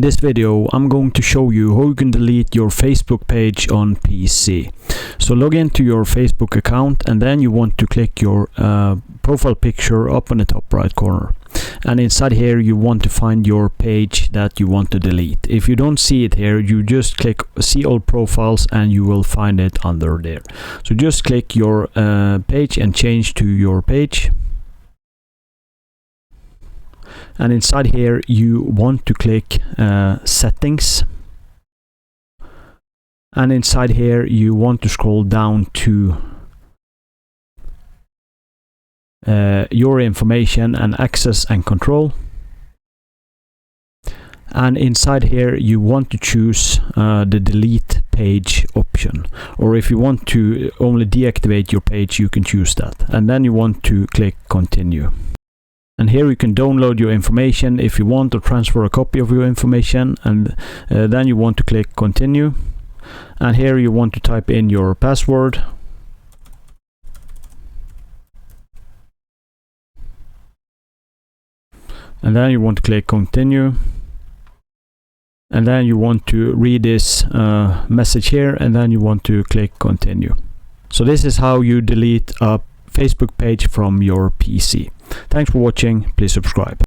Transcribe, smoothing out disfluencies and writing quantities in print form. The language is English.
this video I'm going to show you how you can delete your Facebook page on PC. So log into your Facebook account and then you want to click your profile picture up in the top right corner. And inside here you want to find your page that you want to delete. If you don't see it here, you just click see all profiles and you will find it under there. So just click your page and change to your page. And inside here you want to click settings, and inside here you want to scroll down to your information and access and control, and inside here you want to choose the delete page option, or if you want to only deactivate your page you can choose that, and then you want to click continue. And here you can download your information if you want, or transfer a copy of your information, and then you want to click continue. And here you want to type in your password. And then you want to click continue. And then you want to read this message here, and then you want to click continue. So this is how you delete a Facebook page from your PC. Thanks for watching. Please subscribe.